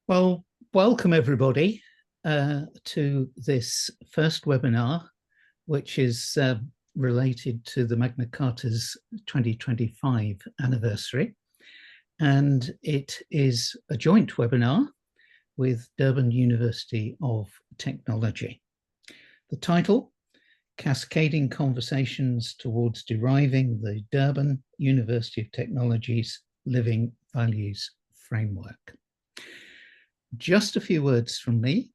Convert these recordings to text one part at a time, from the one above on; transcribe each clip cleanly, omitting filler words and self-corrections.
Well, welcome everybody to this first webinar, which is related to the Magna Carta's 2025 anniversary. And it is a joint webinar with Durban University of Technology. The title, Cascading Conversations Towards Deriving the Durban University of Technology's Living Values Framework. Just a few words from me,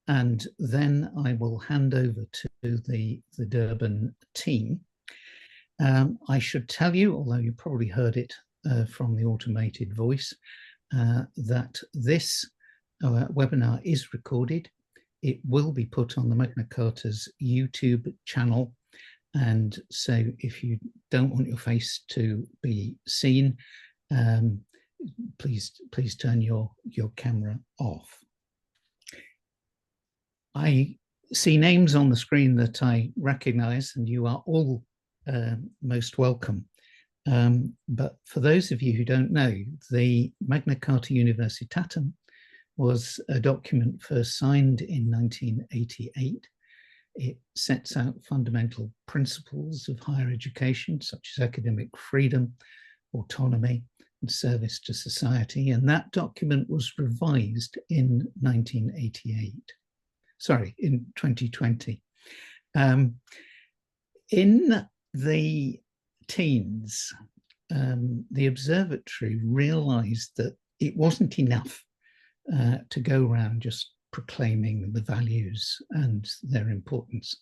and then I will hand over to the Durban team. I should tell you, although you probably heard it from the automated voice, that this webinar is recorded. It will be put on the Magna Carta's YouTube channel. And so if you don't want your face to be seen, please turn your camera off. I see names on the screen that I recognize, and you are all most welcome. But for those of you who don't know, the Magna Carta Universitatum was a document first signed in 1988. It sets out fundamental principles of higher education, such as academic freedom, autonomy, and service to society. And that document was revised in 1988. Sorry, in 2020. In the teens, the observatory realized that it wasn't enough to go around just proclaiming the values and their importance,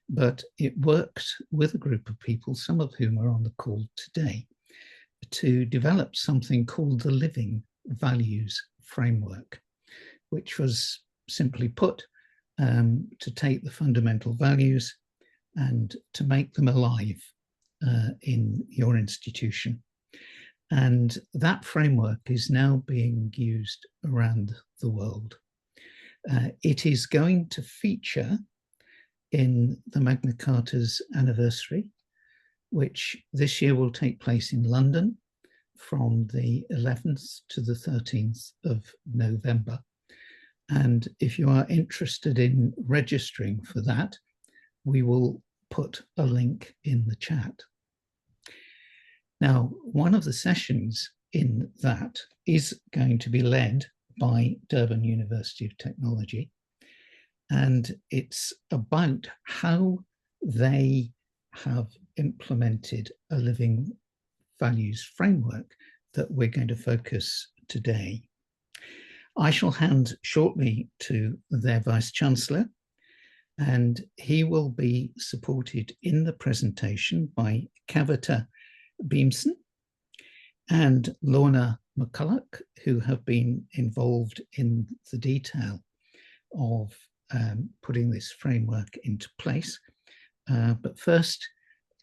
but it worked with a group of people, some of whom are on the call today, to develop something called the Living Values Framework, which was simply put to take the fundamental values and to make them alive in your institution. And that framework is now being used around the world. It is going to feature in the Magna Carta's anniversary, which this year will take place in London from the 11th to the 13th of November. And if you are interested in registering for that, we will put a link in the chat. Now, one of the sessions in that is going to be led by Durban University of Technology. And it's about how they have implemented a living values framework that we're going to focus today. I shall hand shortly to their Vice-Chancellor, and he will be supported in the presentation by Kavita Beamson and Lorna McCulloch, who have been involved in the detail of putting this framework into place. But first,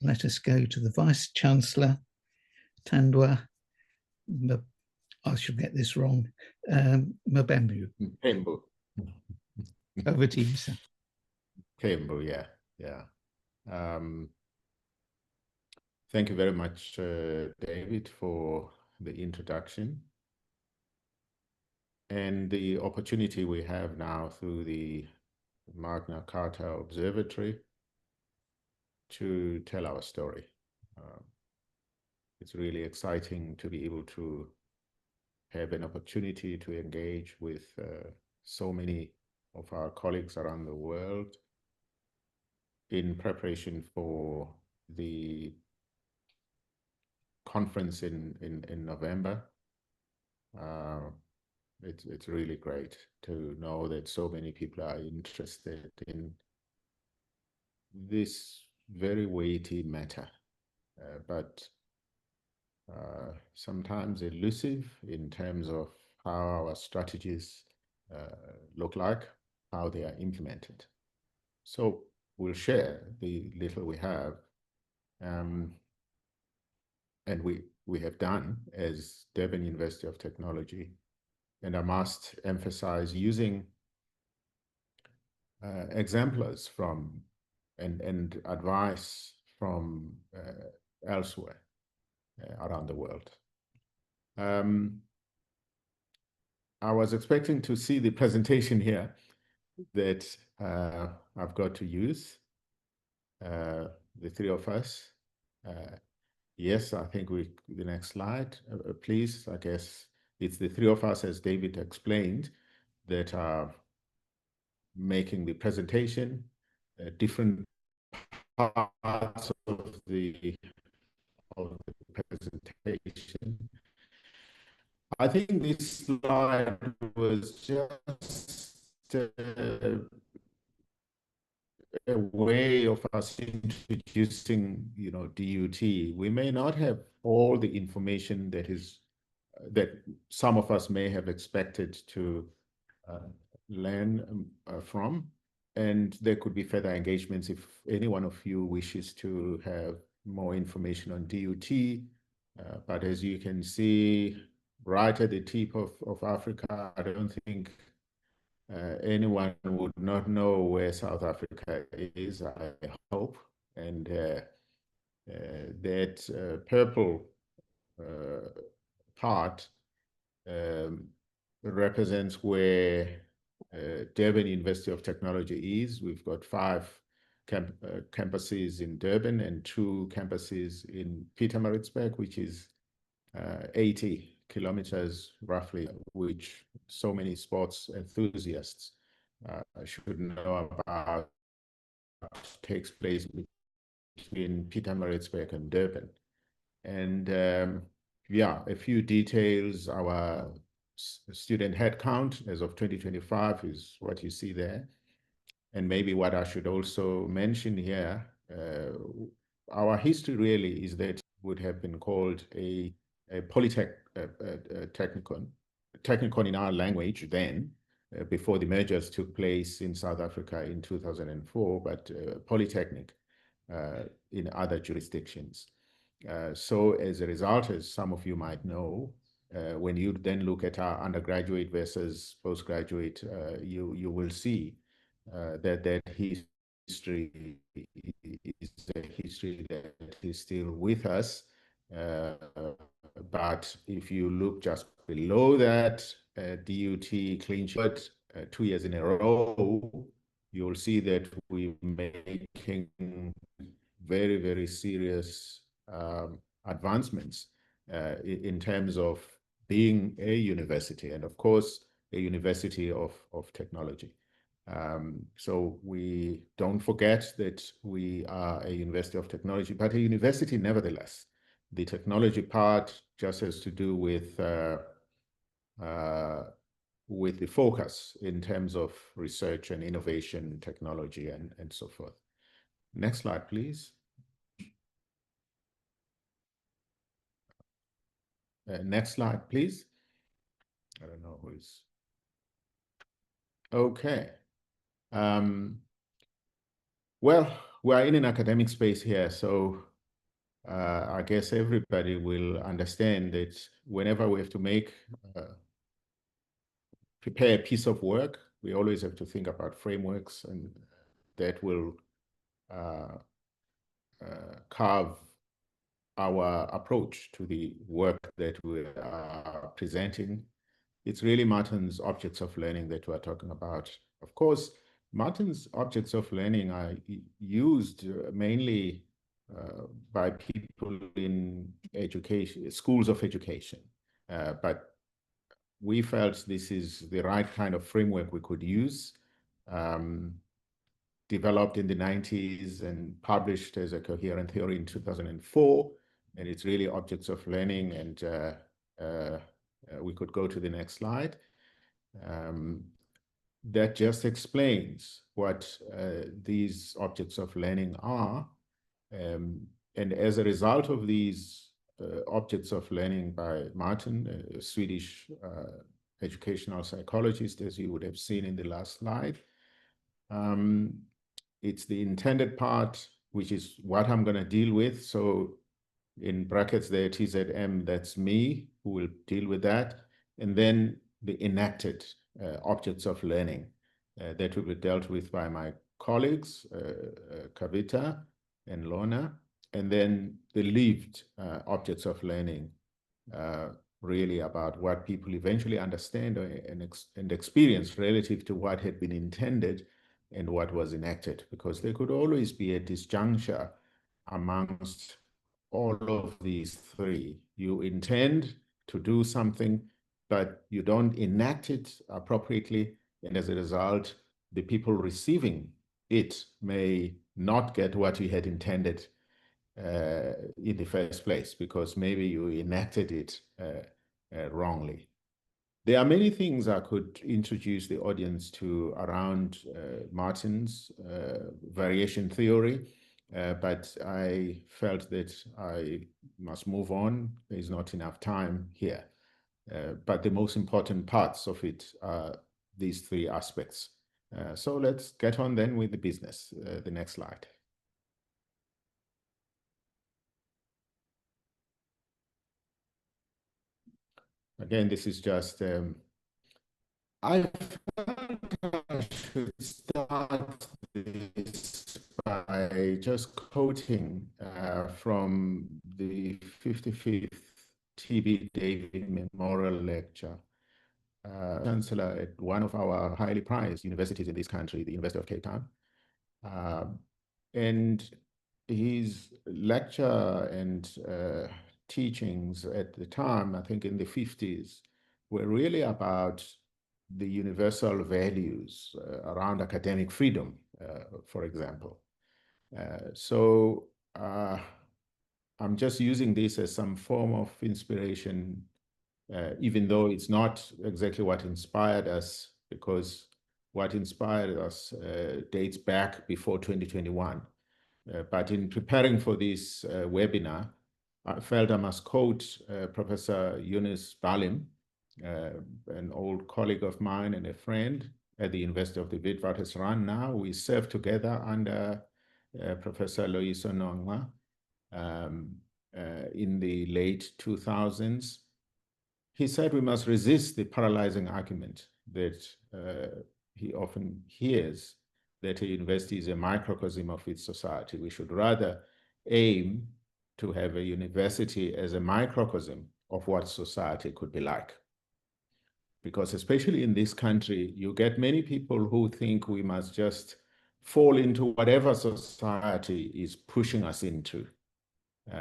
let us go to the Vice-Chancellor, Tandwa, I shall get this wrong, Mbembu. Kembu. Over to you, sir. Kembu, yeah. Thank you very much, David, for the introduction and the opportunity we have now through the Magna Carta Observatory to tell our story. It's really exciting to be able to have an opportunity to engage with so many of our colleagues around the world in preparation for the conference in November. It's really great to know that so many people are interested in this very weighty matter, but sometimes elusive in terms of how our strategies look like, how they are implemented. So we'll share the little we have, and we have done as Durban University of Technology. And I must emphasize using exemplars from and advice from elsewhere around the world. I was expecting to see the presentation here that I've got to use, the three of us. Yes, I think the next slide, please. I guess it's the three of us, as David explained, that are making the presentation, different parts of the presentation. I think this slide was just a way of us introducing, DUT. We may not have all the information that some of us may have expected to learn from, and there could be further engagements if any one of you wishes to have more information on DUT. But as you can see, right at the tip of Africa, I don't think anyone would not know where South Africa is, I hope. And that purple part represents where Durban University of Technology is. We've got 5 campuses in Durban and 2 campuses in Pietermaritzburg, which is 80 kilometers roughly, which so many sports enthusiasts should know about. Takes place between Pietermaritzburg and Durban. And yeah, a few details. Our student headcount as of 2025 is what you see there. And maybe what I should also mention here, our history really is that would have been called a technicon in our language then, before the mergers took place in South Africa in 2004, but polytechnic in other jurisdictions. So as a result, as some of you might know, when you then look at our undergraduate versus postgraduate, you will see that history is a history that is still with us. But if you look just below that, DUT clean sheet 2 years in a row, you'll see that we're making very, very serious advancements in terms of being a university, and of course, a university of technology. So we don't forget that we are a university of technology, but a university nevertheless. The technology part just has to do with the focus in terms of research and innovation, technology, and so forth. Next slide, please. Next slide, please. I don't know who is. Okay. Well, we're in an academic space here, so I guess everybody will understand that whenever we have to prepare a piece of work, we always have to think about frameworks, and that will carve our approach to the work that we are presenting. It's really Martin's objects of learning that we're talking about. Of course, Martin's objects of learning are used mainly by people in education, schools of education. But we felt this is the right kind of framework we could use, developed in the 90s and published as a coherent theory in 2004. And it's really objects of learning. And we could go to the next slide. That just explains what these objects of learning are. And as a result of these objects of learning by Martin, a Swedish educational psychologist, as you would have seen in the last slide, it's the intended part, which is what I'm going to deal with. So in brackets there, TZM, that's me, who will deal with that. And then the enacted objects of learning that will be dealt with by my colleagues, Kavita and Lorna. And then the lived objects of learning really about what people eventually understand and experience relative to what had been intended and what was enacted, because there could always be a disjuncture amongst all of these three. You intend to do something, but you don't enact it appropriately, and as a result, the people receiving it may not get what you had intended in the first place, because maybe you enacted it wrongly. There are many things I could introduce the audience to around Martin's variation theory, but I felt that I must move on. There's not enough time here. But the most important parts of it are these three aspects. So let's get on then with the business. The next slide. Again, this is just, I felt I should start this by just quoting from the 55th TB David Memorial Lecture. Chancellor at one of our highly prized universities in this country, the University of Cape Town. And his lecture and teachings at the time, I think in the 50s, were really about the universal values around academic freedom, for example. So I'm just using this as some form of inspiration, even though it's not exactly what inspired us, because what inspired us dates back before 2021. But in preparing for this webinar, I felt I must quote Professor Yunus Balim, an old colleague of mine and a friend at the University of the Witwatersrand. Now we serve together under Professor Loiso Nongwa in the late 2000s. He said we must resist the paralyzing argument that he often hears, that a university is a microcosm of its society. We should rather aim to have a university as a microcosm of what society could be like. Because especially in this country, you get many people who think we must just fall into whatever society is pushing us into.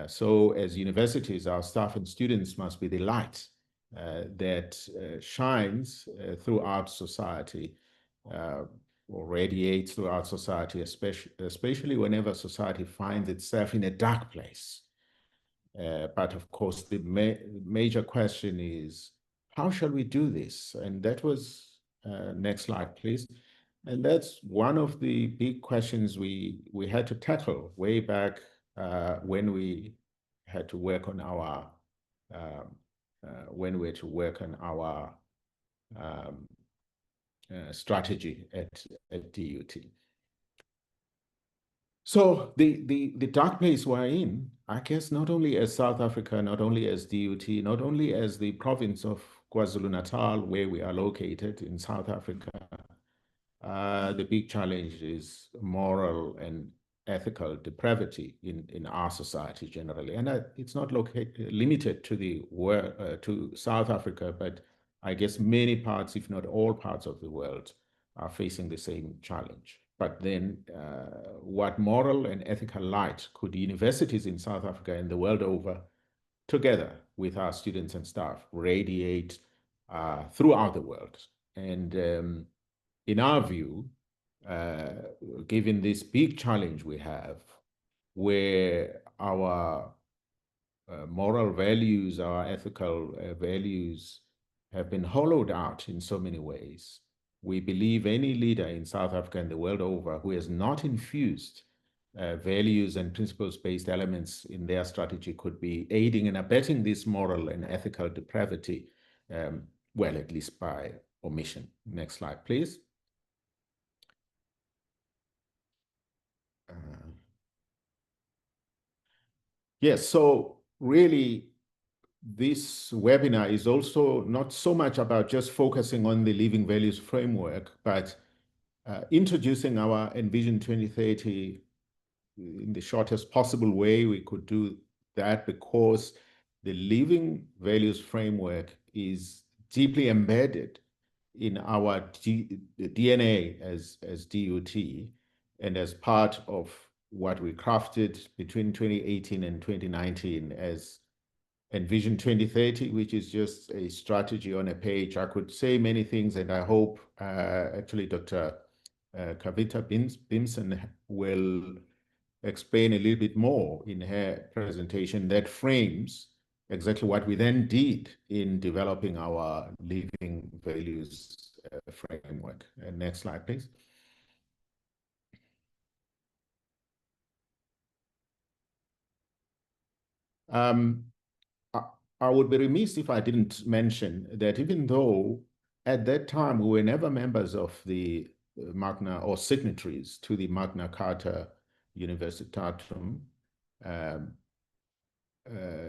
So as universities, our staff and students must be the light that shines throughout society, or radiates throughout society, especially whenever society finds itself in a dark place. But of course, the major question is, how shall we do this? And that was, next slide, please. And that's one of the big questions we had to tackle way back when we had to work on our strategy at DUT. So the dark place we're in, I guess, not only as South Africa, not only as DUT, not only as the province of KwaZulu-Natal, where we are located in South Africa, the big challenge is moral and ethical depravity in our society generally. And it's not limited to to South Africa, but I guess many parts, if not all parts of the world, are facing the same challenge. But then what moral and ethical light could universities in South Africa and the world over, together with our students and staff, radiate throughout the world? And in our view, given this big challenge we have, where our moral values, our ethical values have been hollowed out in so many ways, we believe any leader in South Africa and the world over who has not infused values and principles-based elements in their strategy could be aiding and abetting this moral and ethical depravity, well, at least by omission. Next slide, please. Yes, so really, this webinar is also not so much about just focusing on the living values framework, but introducing our Envision 2030 in the shortest possible way we could do that, because the living values framework is deeply embedded in our DNA as DUT, and as part of what we crafted between 2018 and 2019 as Envision 2030, which is just a strategy on a page. I could say many things, and I hope actually Dr. Kavita Bimson will explain a little bit more in her presentation that frames exactly what we then did in developing our living values framework. Next slide, please. I would be remiss if I didn't mention that even though at that time we were never members of the Magna or signatories to the Magna Carta Universitatum,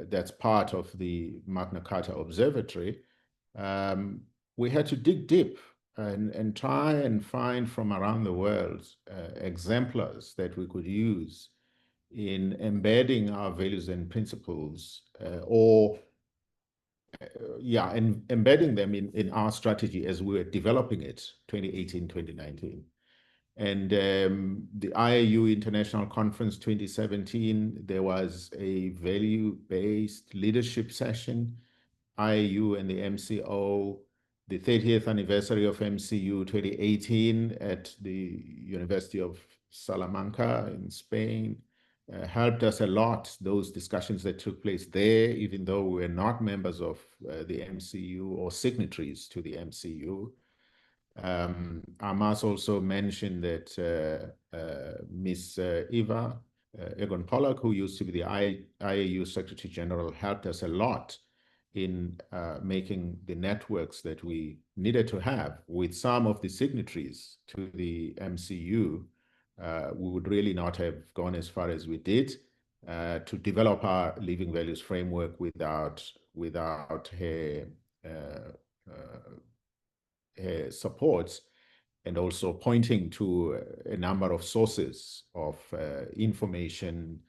that's part of the Magna Carta Observatory, we had to dig deep and try and find from around the world exemplars that we could use in embedding our values and principles and embedding them in our strategy as we were developing it, 2018, 2019. And the IAU International Conference 2017, there was a value-based leadership session, IAU and the MCO, the 30th anniversary of MCU 2018 at the University of Salamanca in Spain, helped us a lot, those discussions that took place there, even though we were not members of the MCU or signatories to the MCU. I must also mention that Ms. Eva Egon Pollack, who used to be the IAU Secretary General, helped us a lot in making the networks that we needed to have with some of the signatories to the MCU. We would really not have gone as far as we did to develop our living values framework without her supports, and also pointing to a number of sources of information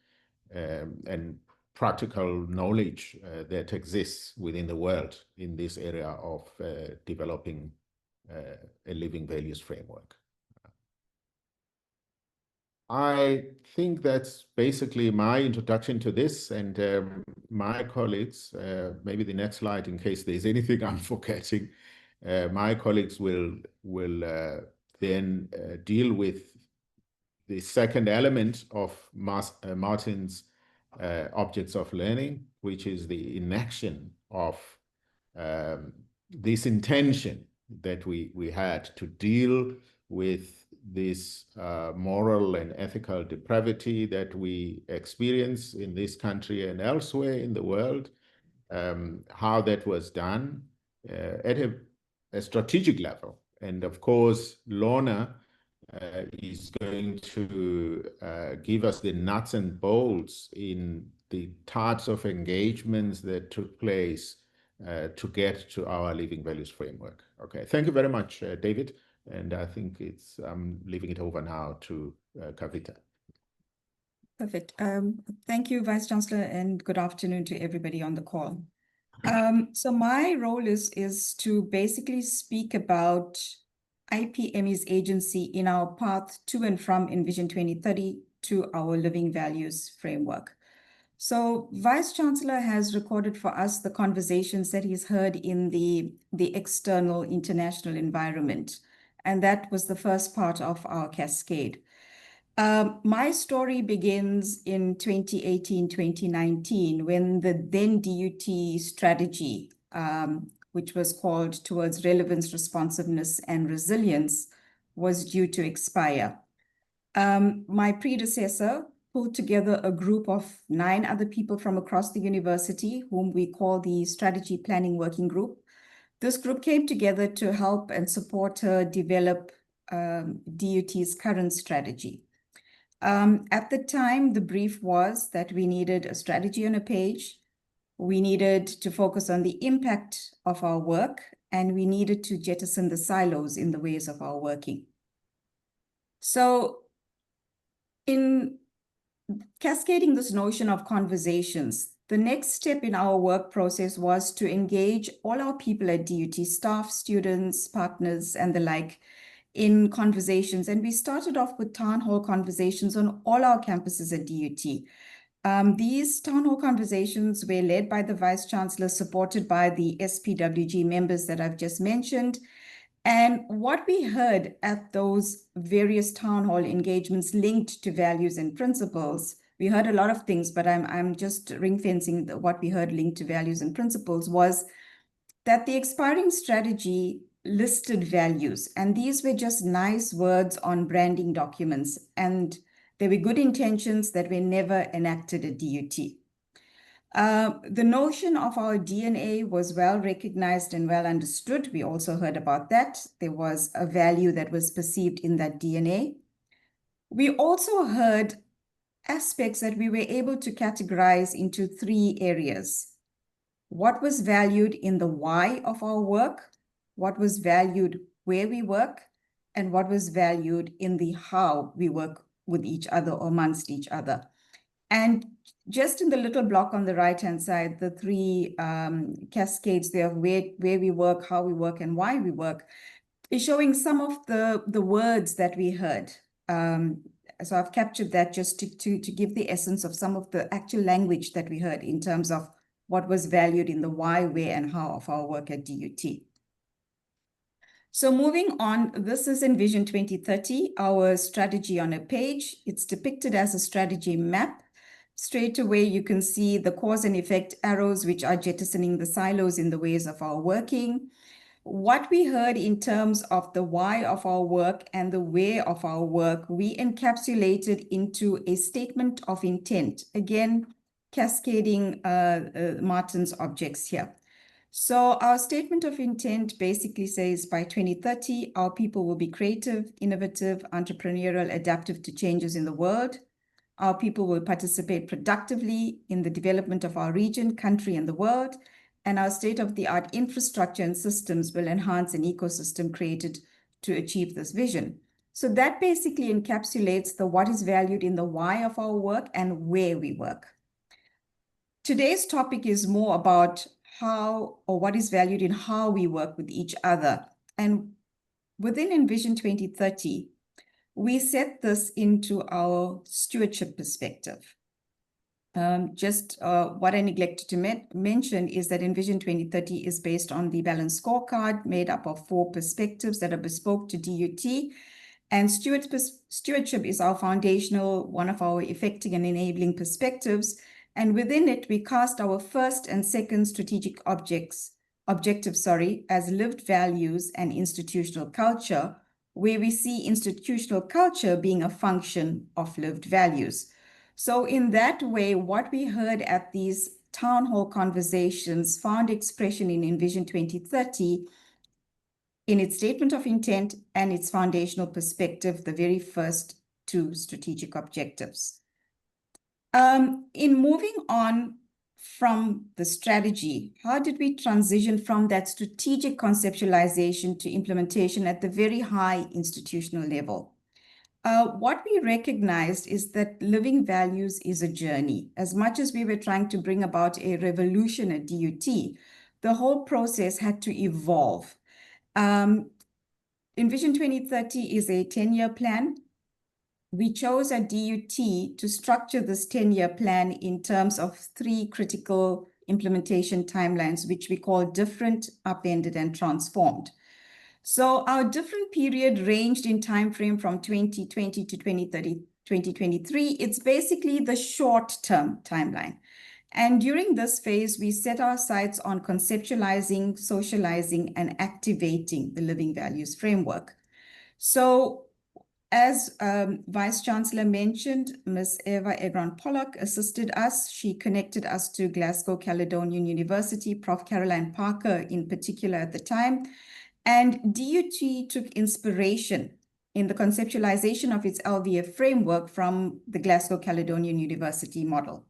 and practical knowledge that exists within the world in this area of developing a living values framework. I think that's basically my introduction to this, and my colleagues, maybe the next slide in case there's anything I'm forgetting, my colleagues will then deal with the second element of Martin's objects of learning, which is the enaction of this intention that we had to deal with this moral and ethical depravity that we experience in this country and elsewhere in the world, how that was done at a strategic level. And of course, Lorna is going to give us the nuts and bolts in the types of engagements that took place to get to our living values framework. Okay, thank you very much, David. And I think I'm leaving it over now to Kavita. Perfect. Thank you, Vice Chancellor, and good afternoon to everybody on the call. So my role is to basically speak about IPME's agency in our path to and from Envision 2030 to our living values framework. So Vice Chancellor has recorded for us the conversations that he's heard in the external international environment. And that was the first part of our cascade. My story begins in 2018, 2019, when the then DUT strategy, which was called Towards Relevance, Responsiveness, and Resilience, was due to expire. My predecessor pulled together a group of 9 other people from across the university, whom we call the Strategy Planning Working Group. This group came together to help and support her develop DUT's current strategy. At the time, the brief was that we needed a strategy on a page, we needed to focus on the impact of our work, and we needed to jettison the silos in the ways of our working. So in cascading this notion of conversations, the next step in our work process was to engage all our people at DUT, staff, students, partners, and the like, in conversations. And we started off with town hall conversations on all our campuses at DUT. These town hall conversations were led by the Vice Chancellor, supported by the SPWG members that I've just mentioned. And what we heard at those various town hall engagements linked to values and principles, we heard a lot of things, but I'm just ring-fencing what we heard linked to values and principles, was that the expiring strategy listed values, and these were just nice words on branding documents, and there were good intentions that were never enacted at DUT. The notion of our DNA was well recognized and well understood. We also heard about that. There was a value that was perceived in that DNA. We also heard aspects that we were able to categorize into 3 areas. What was valued in the why of our work, what was valued where we work, and what was valued in the how we work with each other or amongst each other. And just in the little block on the right-hand side, the 3 cascades there of where we work, how we work, and why we work, is showing some of the words that we heard. So I've captured that just to give the essence of some of the actual language that we heard in terms of what was valued in the why, where, and how of our work at DUT. So moving on, this is in Vision 2030, our strategy on a page. It's depicted as a strategy map. Straight away, you can see the cause and effect arrows, which are jettisoning the silos in the ways of our working. What we heard in terms of the why of our work and the where of our work, we encapsulated into a statement of intent. Again, cascading Martin's objects here. So our statement of intent basically says by 2030, our people will be creative, innovative, entrepreneurial, adaptive to changes in the world. Our people will participate productively in the development of our region, country, and the world. And our state-of-the-art infrastructure and systems will enhance an ecosystem created to achieve this vision. So that basically encapsulates the what is valued in the why of our work and where we work. Today's topic is more about how or what is valued in how we work with each other. And within Envision 2030, we set this into our stewardship perspective. What I neglected to mention is that Envision 2030 is based on the balanced scorecard made up of 4 perspectives that are bespoke to DUT. And stewardship is our foundational, one of our effecting and enabling perspectives. And within it, we cast our first and second strategic objectives as lived values and institutional culture, where we see institutional culture being a function of lived values. So in that way, what we heard at these town hall conversations found expression in Envision 2030 in its statement of intent and its foundational perspective, the very first 2 strategic objectives. In moving on from the strategy, how did we transition from that strategic conceptualization to implementation at the very high institutional level? What we recognized is that living values is a journey. As much as we were trying to bring about a revolution at DUT, the whole process had to evolve. Envision 2030 is a 10-year plan. We chose at DUT to structure this 10-year plan in terms of 3 critical implementation timelines, which we call different, upended, and transformed. So our different period ranged in time frame from 2020 to 2023. It's basically the short-term timeline. And during this phase, we set our sights on conceptualizing, socializing, and activating the living values framework. So as Vice Chancellor mentioned, Ms. Eva Egron-Pollock assisted us. She connected us to Glasgow Caledonian University, Prof. Caroline Parker in particular at the time. And DUT took inspiration in the conceptualization of its LVF framework from the Glasgow Caledonian University model.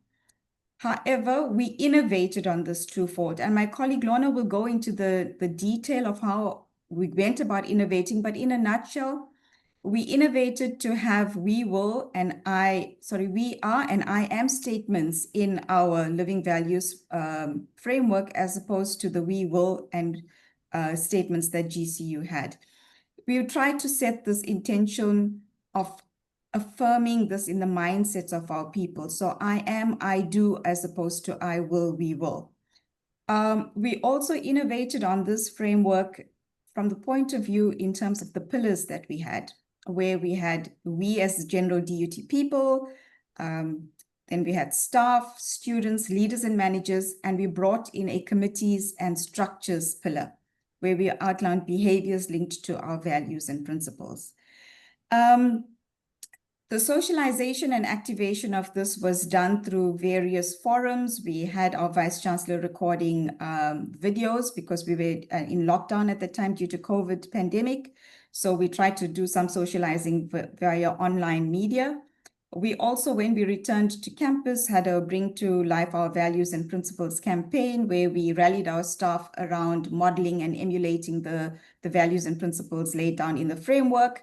However, we innovated on this twofold, and my colleague Lorna will go into the detail of how we went about innovating, but in a nutshell, we innovated to have we are and I am statements in our living values framework, as opposed to the we will and statements that GCU had. We tried to set this intention of affirming this in the mindsets of our people. So I am, I do, as opposed to I will, we will. We also innovated on this framework from the point of view in terms of the pillars that we had, where we had we as general DUT people, then we had staff, students, leaders, and managers, and we brought in a committees and structures pillar, where we outlined behaviors linked to our values and principles. The socialization and activation of this was done through various forums. We had our Vice Chancellor recording videos because we were in lockdown at the time due to COVID pandemic. So we tried to do some socializing via online media. We also, when we returned to campus, had a Bring to Life Our Values and Principles campaign, where we rallied our staff around modeling and emulating the values and principles laid down in the framework.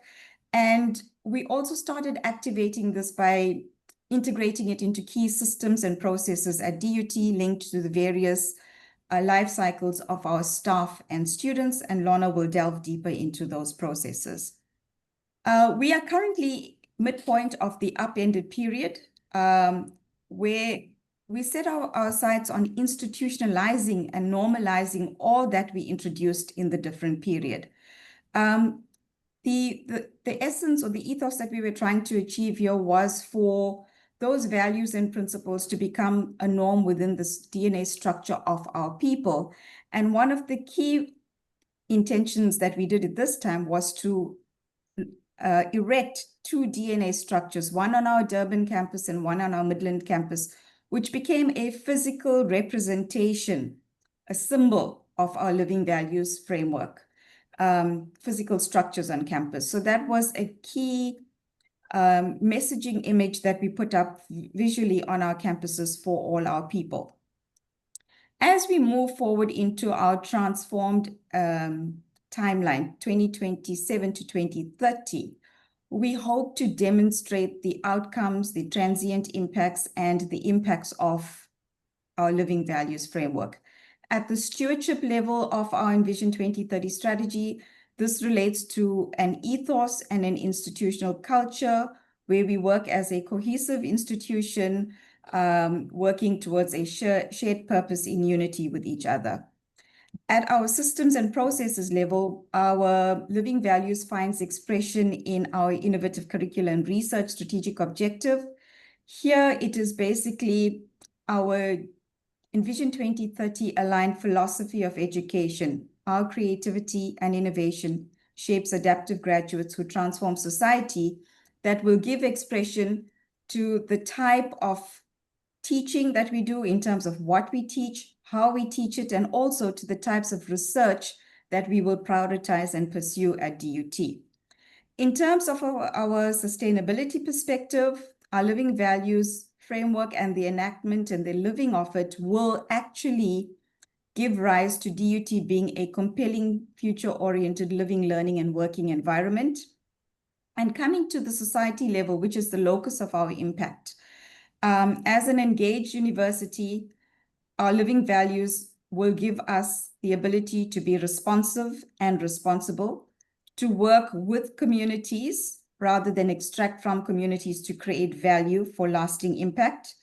And we also started activating this by integrating it into key systems and processes at DUT linked to the various life cycles of our staff and students, and Lorna will delve deeper into those processes. We are currently midpoint of the upended period, where we set our sights on institutionalizing and normalizing all that we introduced in the different period. The essence or the ethos that we were trying to achieve here was for those values and principles to become a norm within this DNA structure of our people. And one of the key intentions that we did at this time was to erect two DNA structures, one on our Durban campus and one on our Midland campus, which became a physical representation, a symbol of our living values framework. Physical structures on campus. So that was a key messaging image that we put up visually on our campuses for all our people. As we move forward into our transformed timeline, 2027 to 2030, we hope to demonstrate the outcomes, the transient impacts, and the impacts of our living values framework. At the stewardship level of our Envision 2030 strategy, this relates to an ethos and an institutional culture where we work as a cohesive institution, working towards a shared purpose in unity with each other. At our systems and processes level, our living values finds expression in our innovative curriculum and research strategic objective. Here, it is basically our Envision 2030 aligned philosophy of education. Our creativity and innovation shapes adaptive graduates who transform society, that will give expression to the type of teaching that we do in terms of what we teach, how we teach it, and also to the types of research that we will prioritize and pursue at DUT. In terms of our sustainability perspective, our living values framework and the enactment and the living of it will actually give rise to DUT being a compelling, future-oriented living, learning, and working environment. And coming to the society level, which is the locus of our impact. As an engaged university, our living values will give us the ability to be responsive and responsible, to work with communities rather than extract from communities to create value for lasting impact.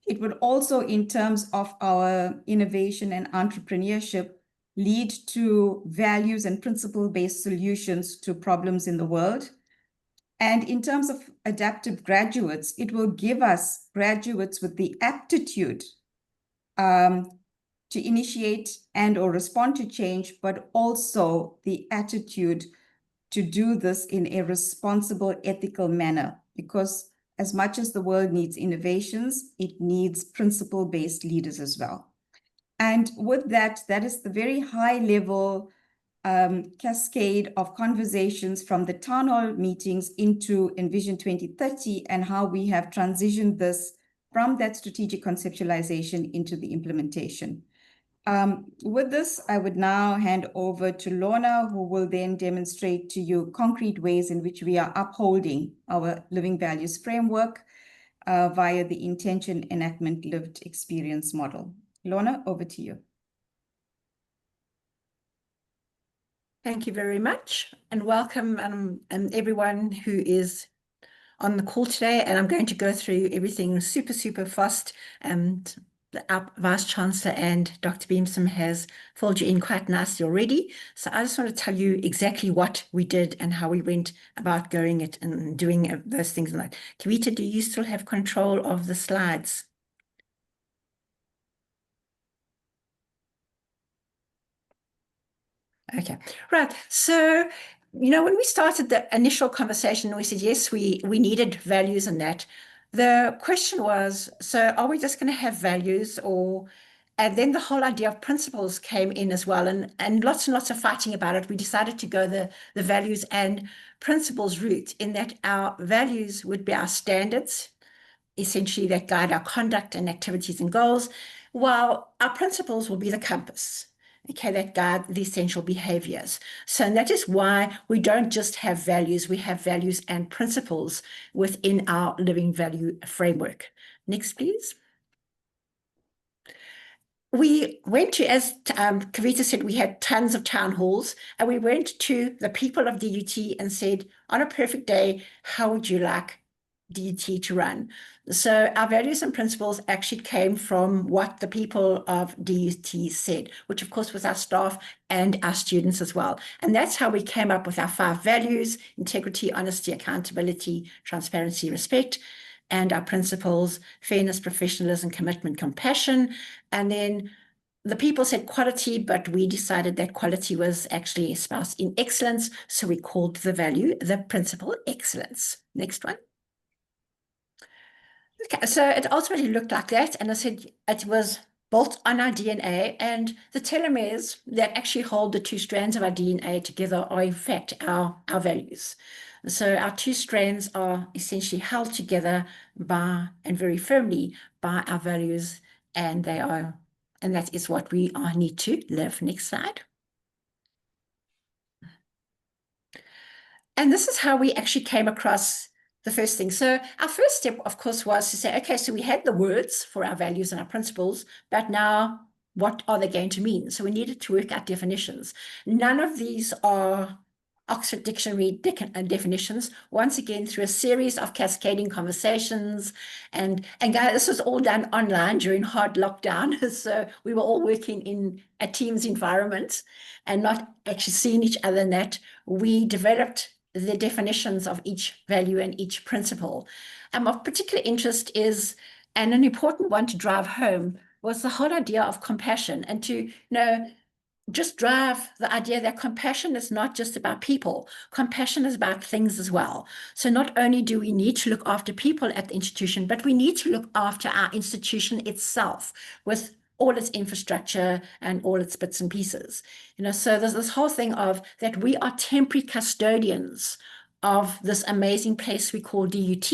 It would also, in terms of our innovation and entrepreneurship, lead to values and principle-based solutions to problems in the world. And in terms of adaptive graduates, it will give us graduates with the aptitude to initiate and or respond to change, but also the attitude to do this in a responsible, ethical manner, because as much as the world needs innovations, it needs principle-based leaders as well. And with that, that is the very high level cascade of conversations from the town hall meetings into Envision 2030 and how we have transitioned this from that strategic conceptualization into the implementation. With this, I would now hand over to Lorna, who will then demonstrate to you concrete ways in which we are upholding our living values framework via the intention enactment lived experience model. Lorna, over to you. Thank you very much, and welcome and everyone who is on the call today. And I'm going to go through everything super fast. And our Vice Chancellor and Dr. Beamson has filled you in quite nicely already. So I just want to tell you exactly what we did and how we went about going it and doing those things. Like, Kavita, do you still have control of the slides? Okay, right. So, when we started the initial conversation, we said, yes, we needed values and that. The question was, so are we just going to have values and then the whole idea of principles came in as well, and lots of fighting about it. We decided to go the values and principles route, in that our values would be our standards, essentially, that guide our conduct and activities and goals, while our principles will be the compass, okay, that guide the essential behaviors. So that is why we don't just have values, we have values and principles within our living value framework. Next, please. We went to, as Kavita said, we had tons of town halls, and we went to the people of DUT and said, on a perfect day, how would you like DUT to run? So our values and principles actually came from what the people of DUT said, which of course was our staff and our students as well. And that's how we came up with our 5 values: integrity, honesty, accountability, transparency, respect, and our principles: fairness, professionalism, commitment, compassion. And then the people said quality, but we decided that quality was actually espoused in excellence. So we called the value, the principle, excellence. Next one. Okay, so it ultimately looked like that. And I said it was built on our DNA, and the telomeres that actually hold the 2 strands of our DNA together are in fact our values. So our 2 strands are essentially held together by, and very firmly, by our values, and that is what we need to live. Next slide. And this is how we actually came across the first thing. So our first step, of course, was to say, okay, so we had the words for our values and our principles, but now what are they going to mean? So we needed to work out definitions. None of these are Oxford Dictionary definitions. Once again, through a series of cascading conversations, and guys, this was all done online during hard lockdown. So we were all working in a Teams environment and not actually seeing each other. And that we developed the definitions of each value and each principle. Of particular interest is, and an important one to drive home, was the whole idea of compassion, and to just drive the idea that compassion is not just about people. Compassion is about things as well. So not only do we need to look after people at the institution, but we need to look after our institution itself with all its infrastructure and all its bits and pieces. So there's this whole thing of that we are temporary custodians of this amazing place we call DUT,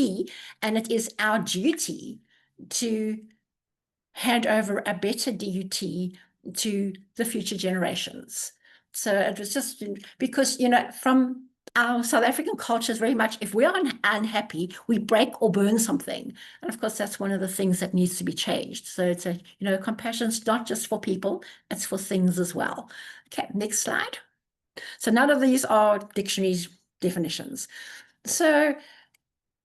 and it is our duty to hand over a better DUT to the future generations. So it was just because, from our South African culture is very much, if we are unhappy, we break or burn something. And of course, that's one of the things that needs to be changed. So it's compassion's not just for people, it's for things as well. Okay, next slide. So none of these are dictionaries definitions. So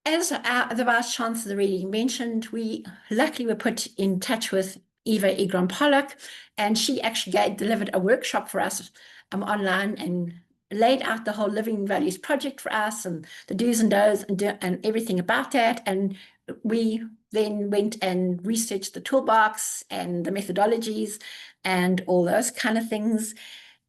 as the Vice Chancellor already mentioned, we luckily were put in touch with Eva Igram-Pollock, and she actually delivered a workshop for us online and laid out the whole Living Values project for us, and the do's and don'ts and everything about that. And we then went and researched the toolbox and the methodologies and all those kind of things.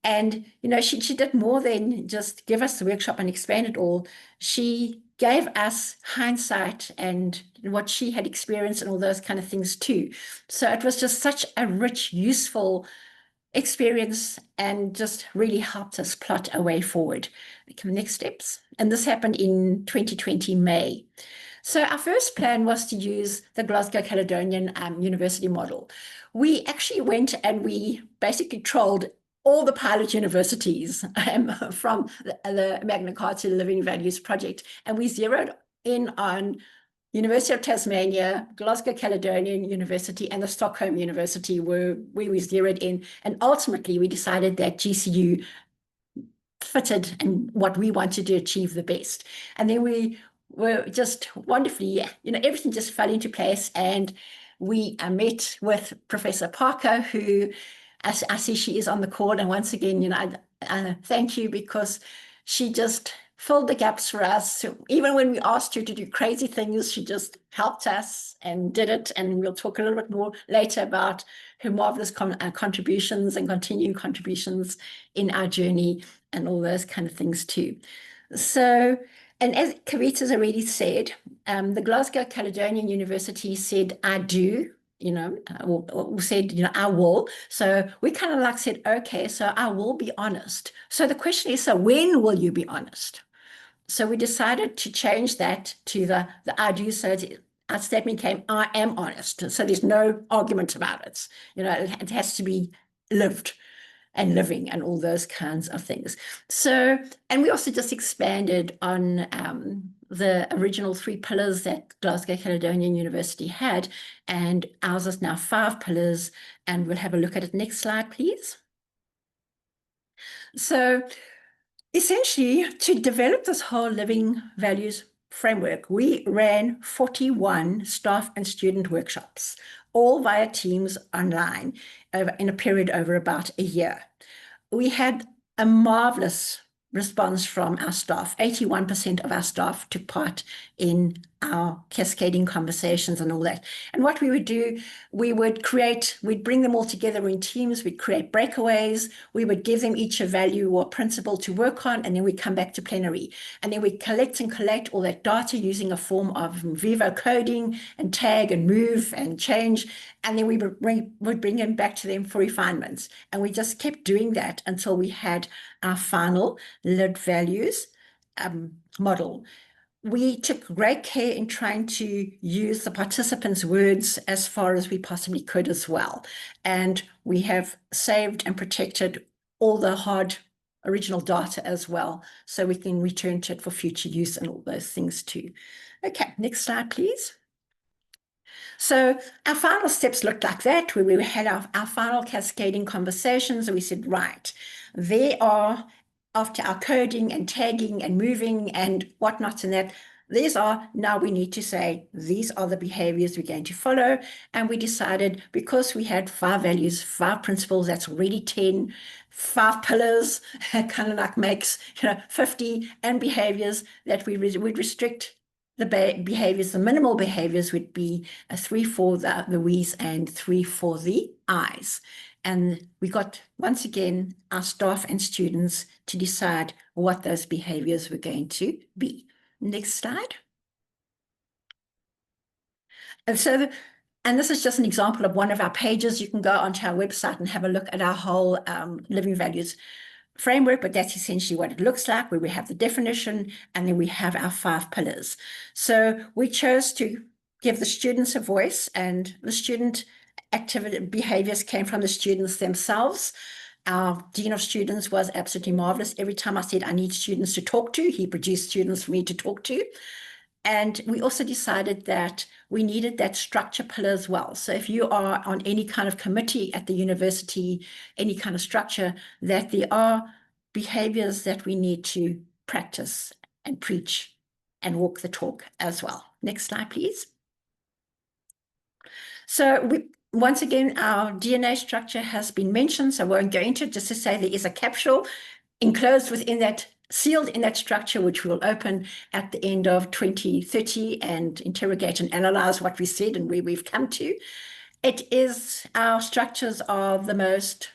And, she did more than just give us the workshop and explain it all. She gave us hindsight and what she had experienced and all those kind of things too. So it was just such a rich, useful experience, and just really helped us plot a way forward. Next steps. And this happened in 2020 May. So our first plan was to use the Glasgow Caledonian University model. We actually went and we basically trolled all the pilot universities from the Magna Carta Living Values Project, and we zeroed in on University of Tasmania, Glasgow Caledonian University, and the Stockholm University were where we zeroed in. And ultimately, we decided that GCU fitted and what we wanted to achieve the best. And then we were just wonderfully, everything just fell into place. And we met with Professor Parker, who I see she is on the call. And once again, I thank you, because she just filled the gaps for us. So even when we asked her to do crazy things, she just helped us and did it. And we'll talk a little bit more later about her marvelous contributions and continuing contributions in our journey and all those kind of things too. So, and as Kavita's already said, the Glasgow Caledonian University said, I do, or said, I will. So we kind of like said, okay, so I will be honest. So the question is, so when will you be honest? So we decided to change that to the I do. So our statement came, I am honest. So there's no argument about it. It has to be lived and living and all those kinds of things. So, and we also just expanded on the original 3 pillars that Glasgow Caledonian University had, and ours is now 5 pillars, and we'll have a look at it. Next slide, please. So essentially, to develop this whole living values framework, we ran 41 staff and student workshops, all via Teams online in a period over about a year. We had a marvelous response from our staff. 81% of our staff took part in our cascading conversations and all that. And what we would do, we'd bring them all together in teams, we'd create breakaways, we would give them each a value or principle to work on, and then we'd come back to plenary. And then we'd collect and collate all that data using a form of Vivo coding and tag and move and change. And then we would bring them back to them for refinements. And we just kept doing that until we had our final lived values model. We took great care in trying to use the participants' words as far as we possibly could as well. And we have saved and protected all the hard original data as well, so we can return to it for future use and all those things too. Okay, next slide, please. So our final steps looked like that, where we had our final cascading conversations, and we said, right, there are, after our coding and tagging and moving and whatnot and that, now we need to say, these are the behaviors we're going to follow. And we decided, because we had 5 values, 5 principles, that's already 10, 5 pillars, kind of like makes 50, and behaviors that we would restrict the behaviors. The minimal behaviors would be 3 for the we's and 3 for the I's. And we got, once again, our staff and students to decide what those behaviors were going to be. Next slide. And so, and this is just an example of one of our pages. You can go onto our website and have a look at our whole living values framework, but that's essentially what it looks like, where we have the definition and then we have our 5 pillars. So we chose to give the students a voice, and the student activity behaviors came from the students themselves. Our Dean of Students was absolutely marvelous. Every time I said I need students to talk to, he produced students for me to talk to. And we also decided that we needed that structure pillar as well. So if you are on any kind of committee at the university, any kind of structure, that there are behaviors that we need to practice and preach and walk the talk as well. Next slide, please. So once again, our DNA structure has been mentioned, so I won't go into it, just to say there is a capsule enclosed within that, sealed in that structure, which we'll open at the end of 2030 and interrogate and analyze what we said and where we've come to. Our structures are the most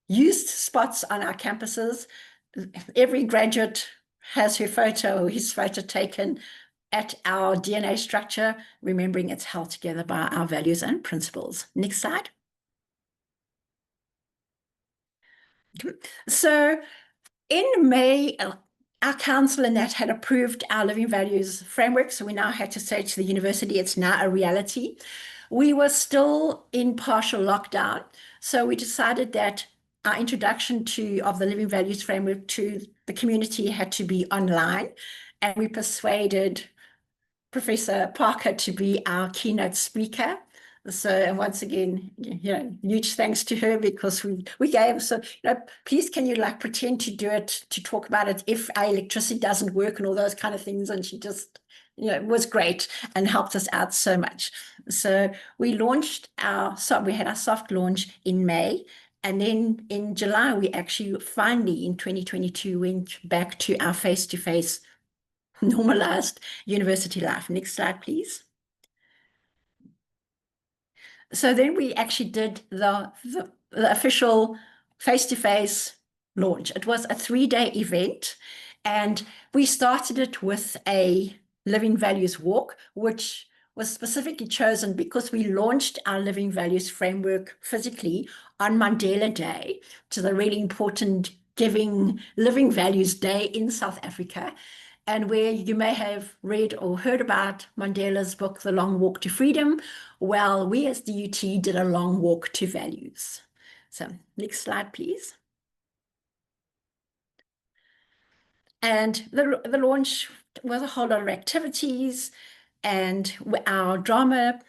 used spots on our campuses. Every graduate has her photo or his photo taken at our DNA structure, remembering it's held together by our values and principles. Next slide. So in May our council and that had approved our living values framework. So we now had to say to the university, it's now a reality. We were still in partial lockdown. So we decided that our introduction of the living values framework to the community had to be online. And we persuaded Professor Parker to be our keynote speaker. So, and once again, huge thanks to her, because we gave, so, please can you like pretend to do it, to talk about it if our electricity doesn't work and all those kind of things. And she just, was great and helped us out so much. So we launched we had our soft launch in May. And then in July, we actually finally in 2022 went back to our face-to-face normalized university life. Next slide, please. So then we actually did the official face-to-face launch. It was a 3-day event, and we started it with a living values walk, which was specifically chosen because we launched our living values framework physically on Mandela Day, which is a really important living values day in South Africa, and where you may have read or heard about Mandela's book, The Long Walk to Freedom. Well, we as DUT did a long walk to values. So next slide, please. And the launch was a whole lot of activities, and our drama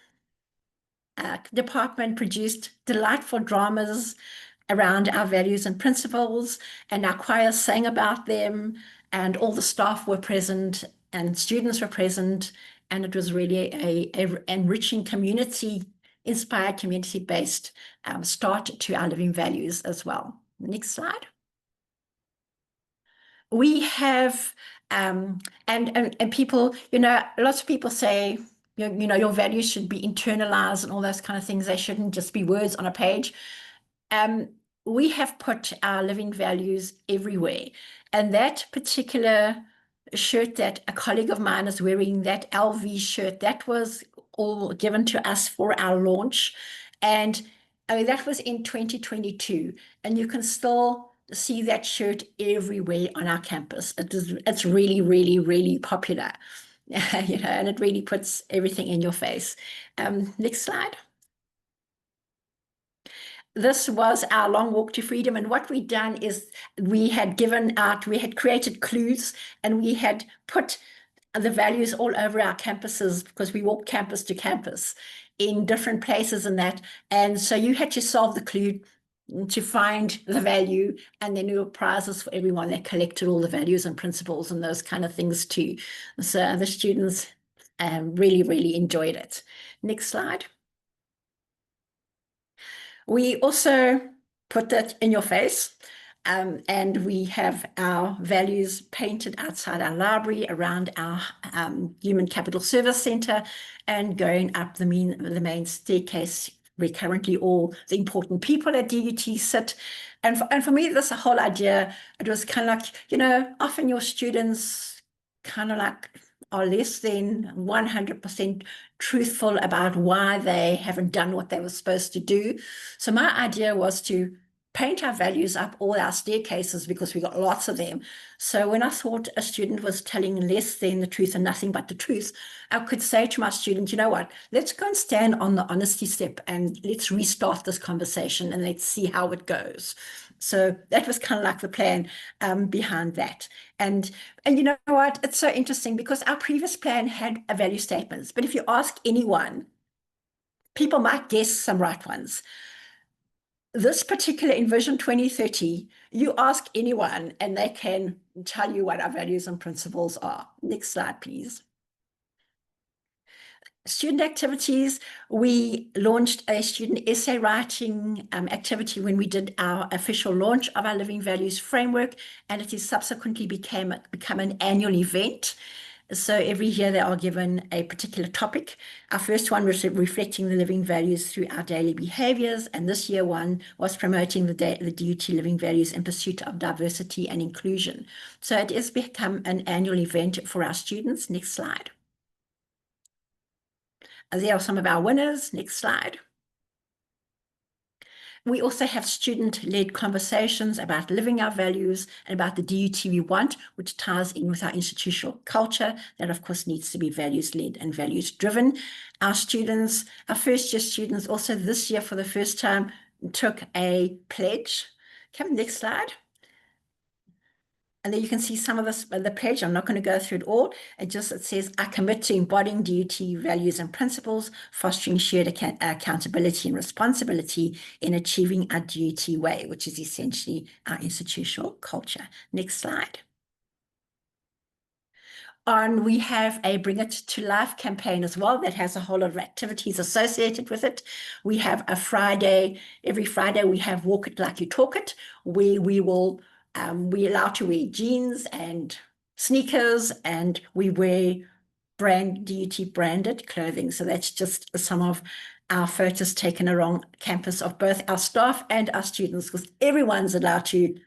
department produced delightful dramas around our values and principles, and our choir sang about them, and all the staff were present and students were present, and it was really a enriching inspired community-based start to our living values as well. Next slide. We have and people, lots of people say, your values should be internalized and all those kind of things. They shouldn't just be words on a page. We have put our living values everywhere. And that particular shirt that a colleague of mine is wearing, that LV shirt, that was all given to us for our launch. And I mean, that was in 2022. And you can still see that shirt everywhere on our campus. It's really, really, really popular, and it really puts everything in your face. Next slide. This was our long walk to freedom. And what we'd done is we had created clues, and we had put the values all over our campuses, because we walked campus to campus in different places and that. And so you had to solve the clue to find the value, and then there were prizes for everyone that collected all the values and principles and those kind of things too. So the students really, really enjoyed it. Next slide. We also put that in your face, and we have our values painted outside our library, around our Human Capital Service Center, and going up the main staircase where currently all the important people at DUT sit. And for me, this whole idea, it was kind of like, often your students kind of like are less than 100% truthful about why they haven't done what they were supposed to do. So my idea was to paint our values up all our staircases, because we got lots of them. So when I thought a student was telling less than the truth and nothing but the truth, I could say to my student, you know what, let's go and stand on the honesty step and let's restart this conversation and let's see how it goes. So that was kind of like the plan behind that. And you know what, it's so interesting, because our previous plan had a value statements, but if you ask anyone, people might guess some right ones. This particular in Vision 2030, you ask anyone and they can tell you what our values and principles are. Next slide, please. Student activities, we launched a student essay writing activity when we did our official launch of our Living Values Framework, and it has subsequently become an annual event. So every year they are given a particular topic. Our first one was reflecting the living values through our daily behaviors, and this year one was promoting the DUT living values in pursuit of diversity and inclusion. So it has become an annual event for our students. Next slide. There are some of our winners. Next slide. We also have student-led conversations about living our values and about the DUT we want, which ties in with our institutional culture that, of course, needs to be values-led and values-driven. Our students, our first-year students, also this year for the first time, took a pledge. Come, next slide. And then you can see some of this, the pledge. I'm not going to go through it all. It says, I commit to embodying DUT values and principles, fostering shared accountability and responsibility in achieving our DUT way, which is essentially our institutional culture. Next slide. And we have a Bring It to Life campaign as well that has a whole lot of activities associated with it. We have a Friday, every Friday we have Walk It Like You Talk It, where we will we're allowed to wear jeans and sneakers, and we wear DUT branded clothing. So that's just some of our photos taken around campus of both our staff and our students, because everyone's allowed to,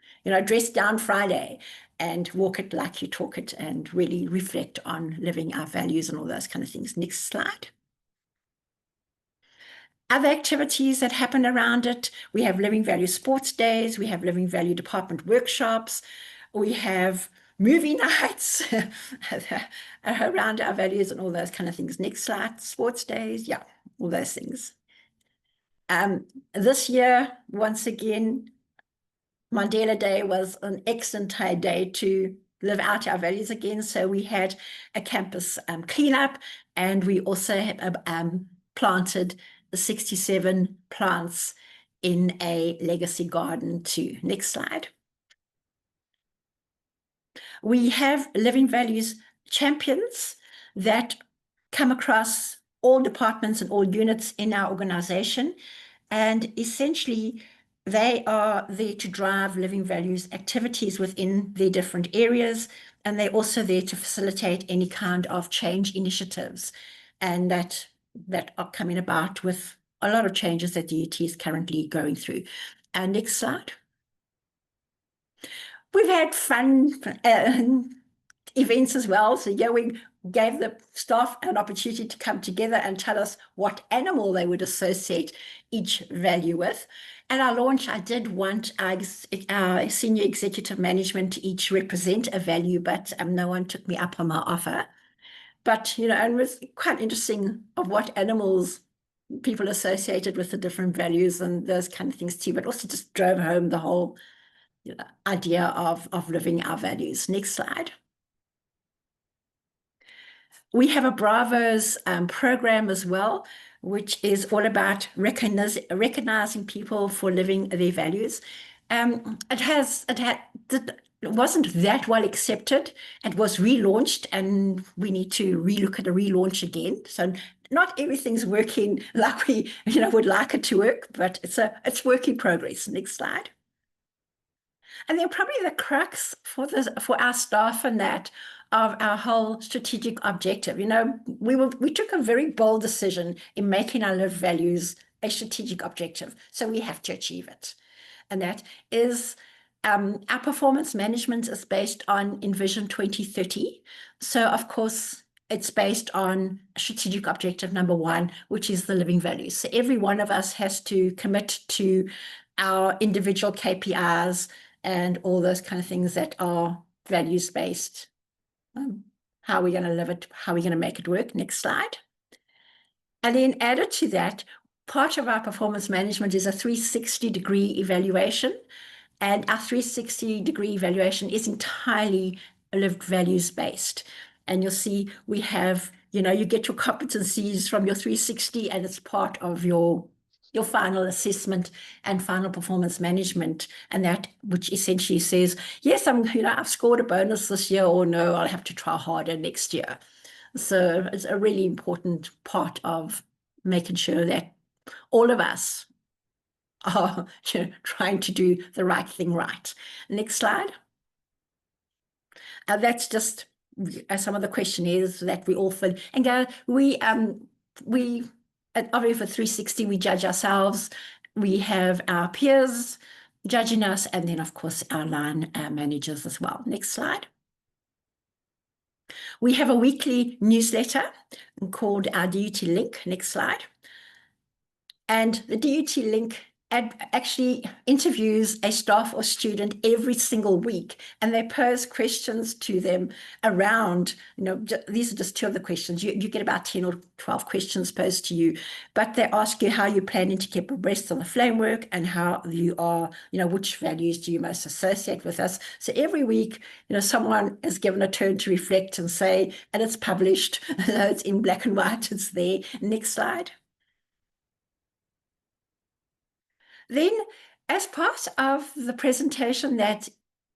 dress down Friday and walk it like you talk it and really reflect on living our values and all those kind of things. Next slide. Other activities that happen around it, we have Living Value Sports Days, we have Living Value Department workshops, we have movie nights around our values and all those kind of things. Next slide, sports days, yeah, all those things. This year, once again, Mandela Day was an excellent day to live out our values again. So we had a campus cleanup, and we also have, planted 67 plants in a legacy garden too. Next slide. We have Living Values champions that come across all departments and all units in our organization. And essentially, they are there to drive Living Values activities within their different areas. And they're also there to facilitate any kind of change initiatives. And that are coming about with a lot of changes that DUT is currently going through. Next slide. We've had fun events as well. So yeah, we gave the staff an opportunity to come together and tell us what animal they would associate each value with. At our launch, I did want our senior executive management to each represent a value, but no one took me up on my offer. But, and it was quite interesting of what animals people associated with the different values and those kind of things too, but also just drove home the whole idea of living our values. Next slide. We have a Bravos program as well, which is all about recognizing people for living their values. It wasn't that well accepted. It was relaunched, and we need to relook at a relaunch again. So not everything's working like we would like it to work, but it's work in progress. Next slide. And then probably the crux for our staff and that of our whole strategic objective. We took a very bold decision in making our lived values a strategic objective. So we have to achieve it. And that is our performance management is based on Envision 2030. So of course, it's based on strategic objective number 1, which is the living values. So every one of us has to commit to our individual KPIs and all those kind of things that are values-based. How are we going to live it? How are we going to make it work? Next slide. And then added to that, part of our performance management is a 360-degree evaluation. And our 360-degree evaluation is entirely lived values-based. And you'll see we have, you get your competencies from your 360, and it's part of your final assessment and final performance management, and that which essentially says, yes, I've scored a bonus this year, or no, I'll have to try harder next year. So it's a really important part of making sure that all of us are trying to do the right thing right. Next slide. That's just some of the questionnaires that we all fill and go. We obviously for 360, we judge ourselves. We have our peers judging us, and then of course our line managers as well. Next slide. We have a weekly newsletter called our DUT Link. Next slide. And the DUT Link actually interviews a staff or student every single week, and they pose questions to them around, these are just two of the questions. You get about 10 or 12 questions posed to you, but they ask you how you're planning to keep abreast on the framework and how you are, which values do you most associate with us. So every week, someone is given a turn to reflect and say, and it's published, it's in black and white, it's there. Next slide. Then, as part of the presentation that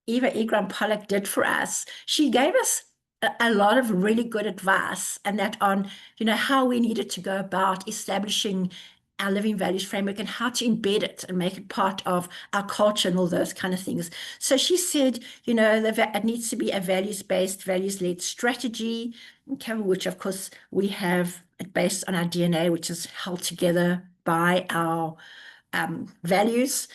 Eva Egram-Pollock did for us, she gave us a lot of really good advice, and that on, how we needed to go about establishing our living values framework and how to embed it and make it part of our culture and all those kind of things. So she said, it needs to be a values-based, values-led strategy, okay, which of course we have based on our DNA, which is held together by our values.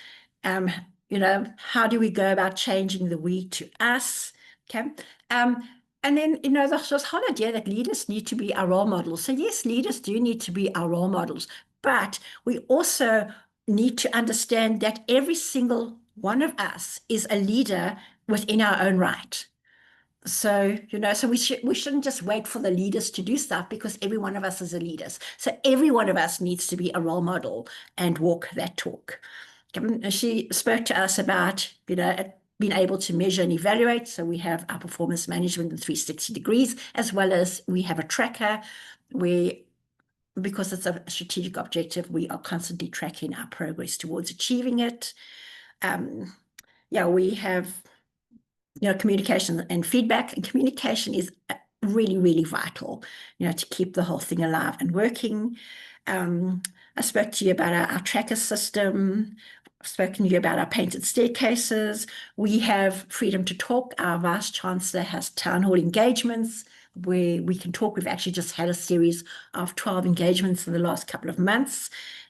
How do we go about changing the we to us? Okay. And then, this whole idea that leaders need to be our role models. So yes, leaders do need to be our role models, but we also need to understand that every single one of us is a leader within our own right. So, so we shouldn't just wait for the leaders to do stuff, because every one of us is a leader. So every one of us needs to be a role model and walk that talk. She spoke to us about, being able to measure and evaluate. So we have our performance management in 360 degrees, as well as we have a tracker where, because it's a strategic objective, we are constantly tracking our progress towards achieving it. We have communication and feedback, and communication is really, really vital, to keep the whole thing alive and working. I spoke to you about our tracker system. I've spoken to you about our painted staircases. We have freedom to talk. Our Vice Chancellor has town hall engagements where we can talk. We've actually just had a series of 12 engagements in the last couple of months.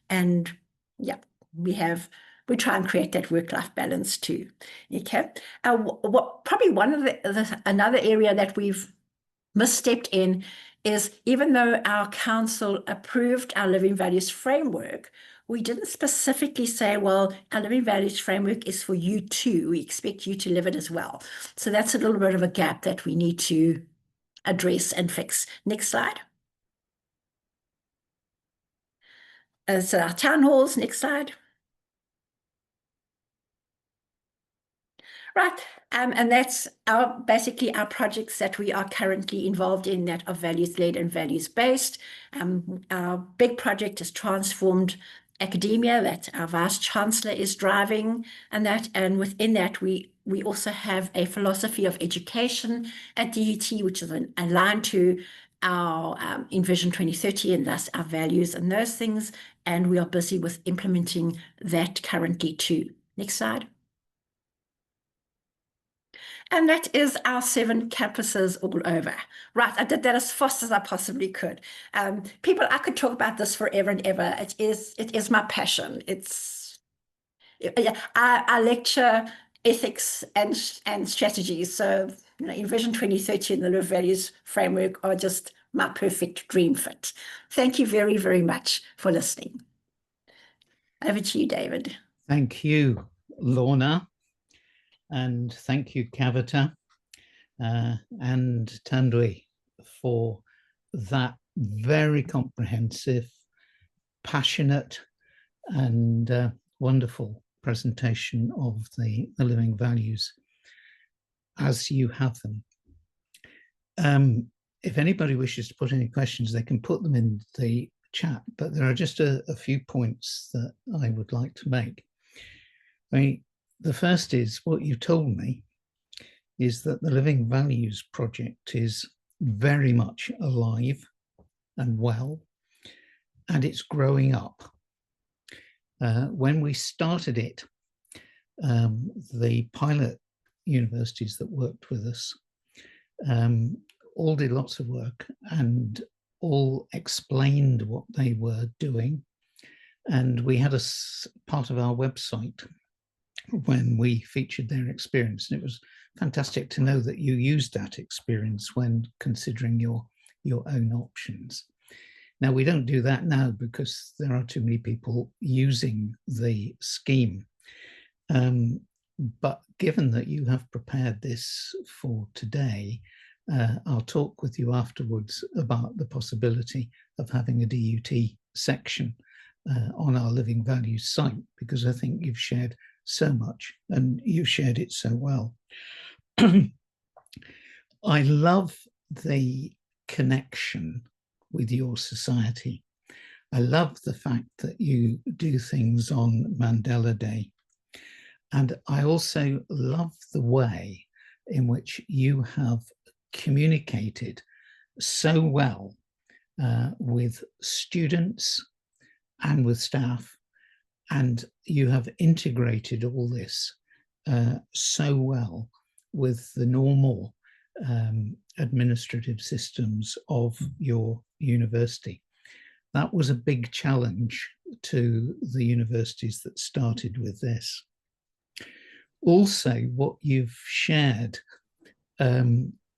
And we try and create that work-life balance too. Okay. Probably one of another area that we've misstepped in is, even though our council approved our living values framework, we didn't specifically say, well, our living values framework is for you too. We expect you to live it as well. So that's a little bit of a gap that we need to address and fix. Next slide. So our town halls, next slide. Right, and that's basically our projects that we are currently involved in that are values-led and values-based. Our big project is Transformed Academia that our Vice Chancellor is driving, and within that we also have a philosophy of education at DUT, which is aligned to our Envision 2030 and thus our values and those things, and we are busy with implementing that currently too. Next slide. And that is our 7 campuses all over. Right, I did that as fast as I possibly could. People, I could talk about this forever and ever. It is my passion. I lecture ethics and strategies. So, Envision 2030 and the Live Values framework are just my perfect dream fit. Thank you very, very much for listening. Over to you, David. Thank you, Lorna. And thank you, Kavita and Tandwi, for that very comprehensive, passionate, and wonderful presentation of the living values as you have them. If anybody wishes to put any questions, they can put them in the chat, but there are just a few points that I would like to make. The first is, what you told me is that the Living Values project is very much alive and well, and it's growing up. When we started it, the pilot universities that worked with us all did lots of work and all explained what they were doing. And we had a part of our website when we featured their experience, and it was fantastic to know that you used that experience when considering your own options. Now, we don't do that now because there are too many people using the scheme. But given that you have prepared this for today, I'll talk with you afterwards about the possibility of having a DUT section on our Living Values site, because I think you've shared so much and you've shared it so well. I love the connection with your society. I love the fact that you do things on Mandela Day. And I also love the way in which you have communicated so well with students and with staff, and you have integrated all this so well with the normal administrative systems of your university. That was a big challenge to the universities that started with this. Also, what you've shared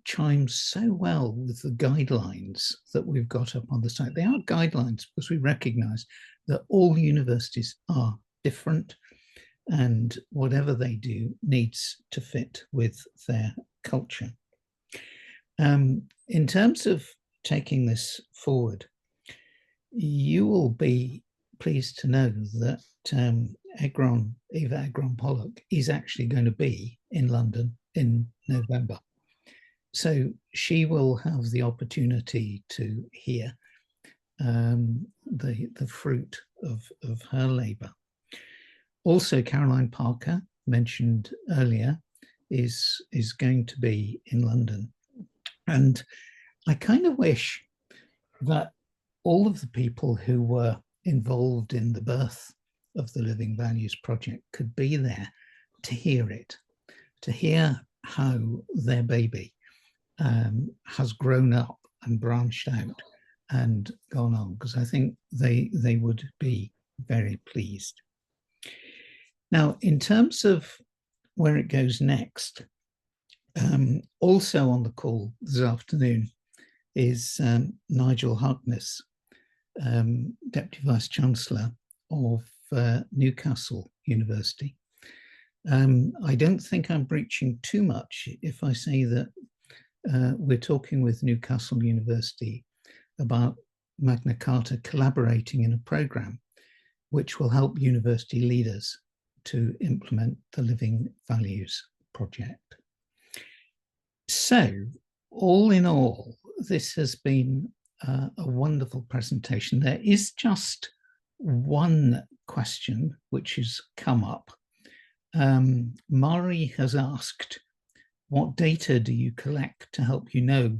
chimes so well with the guidelines that we've got up on the site. They are guidelines because we recognize that all universities are different, and whatever they do needs to fit with their culture. In terms of taking this forward, you will be pleased to know that Eva Egron-Pollock is actually going to be in London in November. So she will have the opportunity to hear the fruit of her labour. Also, Caroline Parker, mentioned earlier, is going to be in London. And I kind of wish that all of the people who were involved in the birth of the Living Values Project could be there to hear it, to hear how their baby has grown up and branched out and gone on, because I think they would be very pleased. Now, in terms of where it goes next, also on the call this afternoon is Nigel Harkness, Deputy Vice Chancellor of Newcastle University. I don't think I'm breaching too much if I say that we're talking with Newcastle University about Magna Carta collaborating in a programme which will help university leaders to implement the Living Values Project. So, all in all, this has been a wonderful presentation. There is just one question which has come up. Mari has asked, what data do you collect to help you know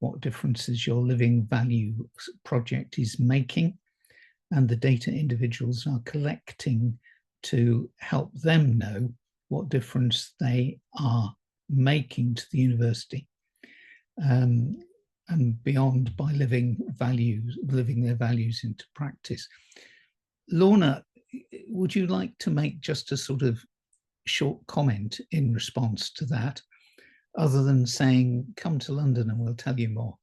what differences your Living Values project is making, and the data individuals are collecting to help them know what difference they are making to the university and beyond by living their values into practice. Lorna, would you like to make just a sort of short comment in response to that, other than saying, come to London and we'll tell you more?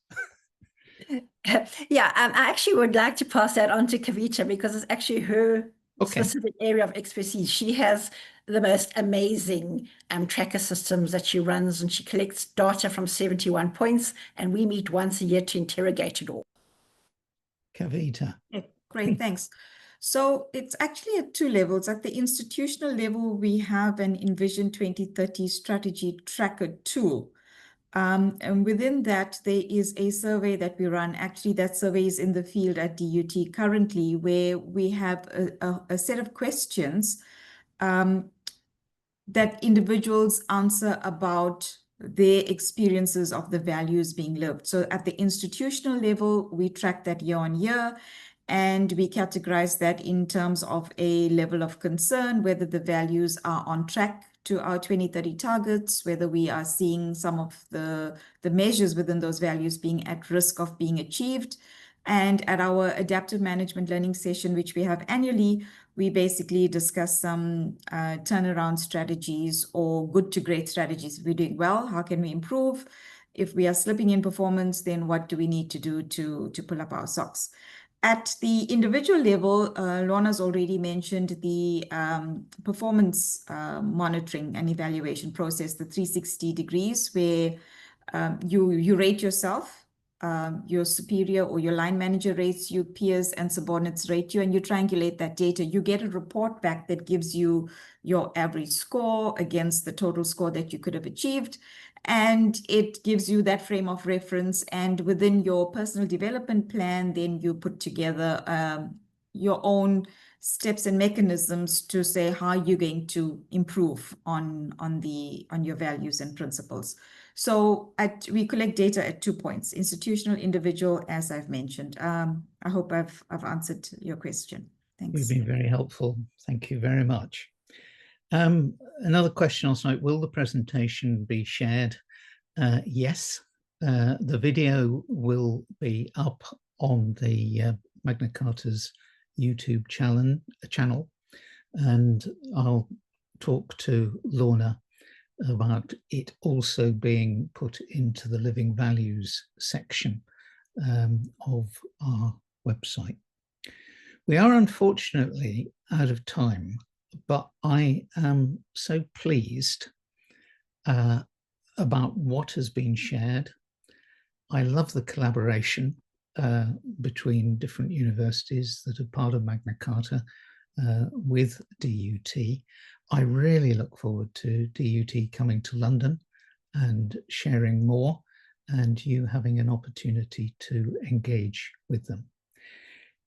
Yeah, I actually would like to pass that on to Kavita, because it's actually her specific area of expertise. She has the most amazing tracker systems that she runs, and she collects data from 71 points, and we meet once a year to interrogate it all. Kavita. Yeah, great, thanks. So it's actually at two levels. At the institutional level, we have an Envision 2030 strategy tracker tool. And within that, there is a survey that we run. Actually, that survey is in the field at DUT currently, where we have a set of questions that individuals answer about their experiences of the values being lived. So at the institutional level, we track that year on year, and we categorize that in terms of a level of concern, whether the values are on track to our 2030 targets, whether we are seeing some of the measures within those values being at risk of being achieved. And at our adaptive management learning session, which we have annually, we basically discuss some turnaround strategies or good to great strategies. If we're doing well, how can we improve? If we are slipping in performance, then what do we need to do to pull up our socks? At the individual level, Lorna's already mentioned the performance monitoring and evaluation process, the 360 degrees, where you rate yourself, your superior or your line manager rates you, peers and subordinates rate you, and you triangulate that data. You get a report back that gives you your average score against the total score that you could have achieved. And it gives you that frame of reference. And within your personal development plan, then you put together your own steps and mechanisms to say how you're going to improve on your values and principles. So we collect data at 2 points: institutional, individual, as I've mentioned. I hope I've answered your question. Thanks. You've been very helpful. Thank you very much. Another question also, will the presentation be shared? Yes, the video will be up on the Magna Carta's YouTube channel, and I'll talk to Lorna about it also being put into the Living Values section of our website. We are unfortunately out of time, but I am so pleased about what has been shared. I love the collaboration between different universities that are part of Magna Carta with DUT. I really look forward to DUT coming to London and sharing more, and you having an opportunity to engage with them.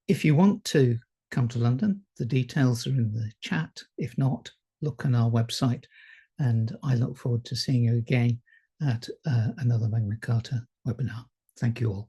If you want to come to London, the details are in the chat. If not, look on our website, and I look forward to seeing you again at another Magna Carta webinar. Thank you all.